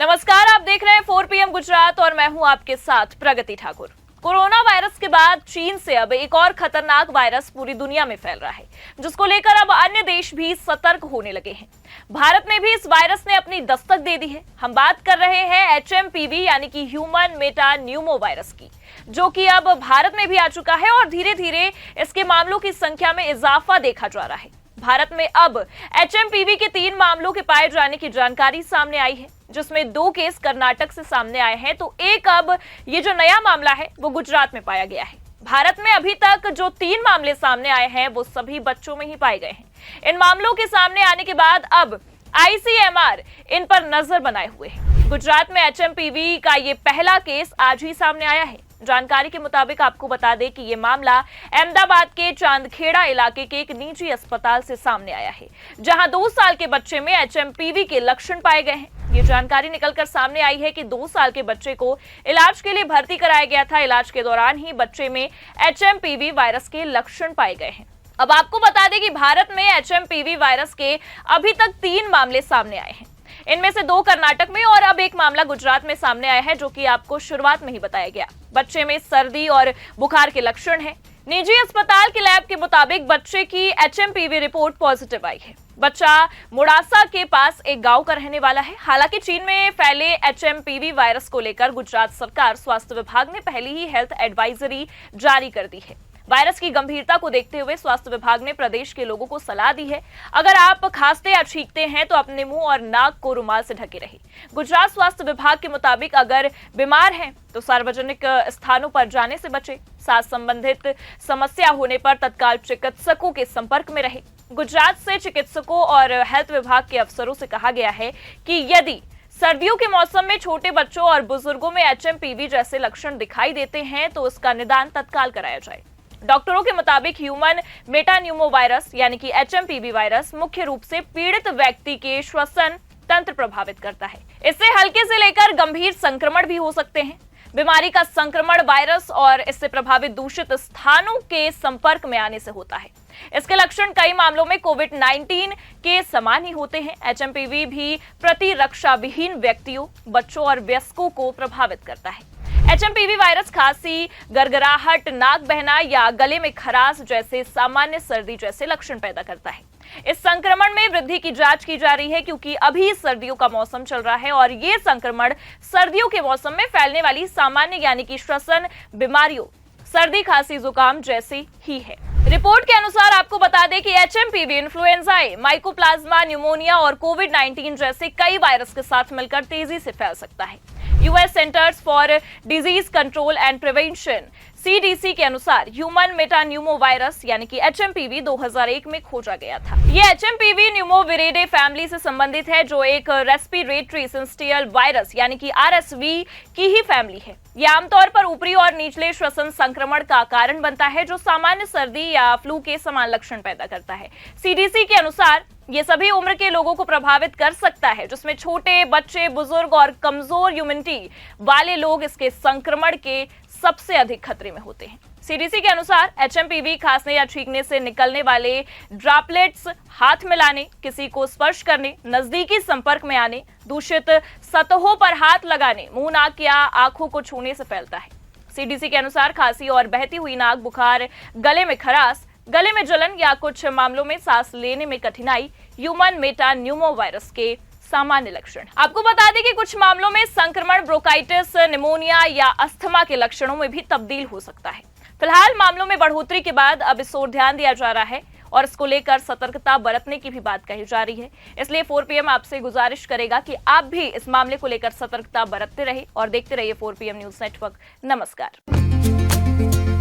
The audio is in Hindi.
नमस्कार, आप देख रहे हैं 4 PM गुजरात और मैं हूं आपके साथ प्रगति ठाकुर। कोरोना वायरस के बाद चीन से अब एक और खतरनाक वायरस पूरी दुनिया में फैल रहा है, जिसको लेकर अब अन्य देश भी सतर्क होने लगे हैं। भारत में भी इस वायरस ने अपनी दस्तक दे दी है। हम बात कर रहे हैं HMPV यानी कि ह्यूमन मेटा न्यूमो वायरस की, जो कि अब भारत में भी आ चुका है और धीरे धीरे इसके मामलों की संख्या में इजाफा देखा जा रहा है। भारत में अब HMPV के 3 मामलों के पाए जाने की जानकारी सामने आई है, जिसमें 2 केस कर्नाटक से सामने आए हैं, तो एक अब ये जो नया मामला है वो गुजरात में पाया गया है। भारत में अभी तक जो 3 मामले सामने आए हैं वो सभी बच्चों में ही पाए गए हैं। इन मामलों के सामने आने के बाद अब ICMR इन पर नजर बनाए हुए है। गुजरात में HMPV का ये पहला केस आज ही सामने आया है। जानकारी के मुताबिक आपको बता दें कि ये मामला अहमदाबाद के चांदखेड़ा इलाके के एक निजी अस्पताल से सामने आया है, जहां 2 साल के बच्चे में HMPV के लक्षण पाए गए हैं। ये जानकारी निकलकर सामने आई है कि 2 साल के बच्चे को इलाज के लिए भर्ती कराया गया था। इलाज के दौरान ही बच्चे में HMPV वायरस के लक्षण पाए गए हैं। अब आपको बता दें कि भारत में HMPV वायरस के अभी तक 3 मामले सामने आए हैं। इनमें से 2 कर्नाटक में और अब एक मामला गुजरात में सामने आया है, जो कि आपको शुरुआत में ही बताया गया। बच्चे में सर्दी और बुखार के लक्षण हैं। निजी अस्पताल के लैब के मुताबिक बच्चे की HMPV रिपोर्ट पॉजिटिव आई है। बच्चा मोड़ासा के पास एक गांव का रहने वाला है। हालांकि चीन में फैले HMPV वायरस को लेकर गुजरात सरकार स्वास्थ्य विभाग ने पहले ही हेल्थ एडवाइजरी जारी कर दी है। वायरस की गंभीरता को देखते हुए स्वास्थ्य विभाग ने प्रदेश के लोगों को सलाह दी है, अगर आप खांसते या छींकते हैं तो अपने मुंह और नाक को रुमाल से ढके रहें। गुजरात स्वास्थ्य विभाग के मुताबिक अगर बीमार हैं तो सार्वजनिक स्थानों पर जाने से बचें। सांस संबंधित समस्या होने पर तत्काल चिकित्सकों के संपर्क में रहें। गुजरात से चिकित्सकों और हेल्थ विभाग के अफसरों से कहा गया है कि यदि सर्दियों के मौसम में छोटे बच्चों और बुजुर्गों में HMPV जैसे लक्षण दिखाई देते हैं तो उसका निदान तत्काल कराया जाए। डॉक्टरों के मुताबिक ह्यूमन मेटान्यूमो वायरस यानी कि HMPV वायरस मुख्य रूप से पीड़ित व्यक्ति के श्वसन तंत्र प्रभावित करता है। इससे हल्के से लेकर गंभीर संक्रमण भी हो सकते हैं। बीमारी का संक्रमण वायरस और इससे प्रभावित दूषित स्थानों के संपर्क में आने से होता है। इसके लक्षण कई मामलों में कोविड-19 के समान ही होते हैं। HMPV भी प्रतिरक्षा विहीन व्यक्तियों, बच्चों और वयस्कों को प्रभावित करता है। HMPV वायरस खांसी, गरगराहट, नाक बहना या गले में खराश जैसे सामान्य सर्दी जैसे लक्षण पैदा करता है। इस संक्रमण में वृद्धि की जांच की जा रही है, क्योंकि अभी सर्दियों का मौसम चल रहा है और ये संक्रमण सर्दियों के मौसम में फैलने वाली सामान्य यानी कि श्वसन बीमारियों, सर्दी, खांसी, जुकाम जैसी ही है। रिपोर्ट के अनुसार आपको बता दें कि HMPV इन्फ्लुएंजा ए, माइकोप्लाज्मा, न्यूमोनिया और कोविड-19 जैसे कई वायरस के साथ मिलकर तेजी से फैल सकता है। US centres for disease control and prevention CDC के अनुसार ह्यूमन मेटान्यूमो वायरस यानी कि HMPV 2001 में खोजा गया था। ये HMPV न्यूमोविरिडे फैमिली से संबंधित है, जो एक रेस्पिरेटरी सिंस्टियल वायरस यानी कि RSV की ही फैमिली है। ये आमतौर पर ऊपरी और निचले श्वसन संक्रमण का कारण बनता है, जो सामान्य सर्दी या फ्लू के समान लक्षण पैदा करता है। CDC के अनुसार ये सभी उम्र के लोगों को प्रभावित कर सकता है, जिसमें छोटे बच्चे, बुजुर्ग और कमजोर इम्यूनिटी वाले लोग इसके संक्रमण के सबसे अधिक खतरे में होते हैं। CDC के अनुसार HMPV खांसने या छींकने से निकलने वाले ड्रॉपलेट्स, हाथ मिलाने, किसी को स्पर्श करने, नजदीकी संपर्क में आने, दूषित सतहों पर हाथ लगाने, मुंह, नाक या आंखों को छूने से फैलता है। CDC के अनुसार खांसी और बहती हुई नाक, बुखार, गले में खराश, गले में जलन या कुछ मामलों में सांस लेने में कठिनाई ह्यूमन मेटान्यूमो वायरस के सामान्य लक्षण। आपको बता दें कि कुछ मामलों में संक्रमण ब्रोंकाइटिस, निमोनिया या अस्थमा के लक्षणों में भी तब्दील हो सकता है। फिलहाल मामलों में बढ़ोतरी के बाद अब इस ओर ध्यान दिया जा रहा है और इसको लेकर सतर्कता बरतने की भी बात कही जा रही है। इसलिए 4 PM आपसे गुजारिश करेगा कि आप भी इस मामले को लेकर सतर्कता बरतते रहे और देखते रहिए 4 PM न्यूज नेटवर्क। नमस्कार।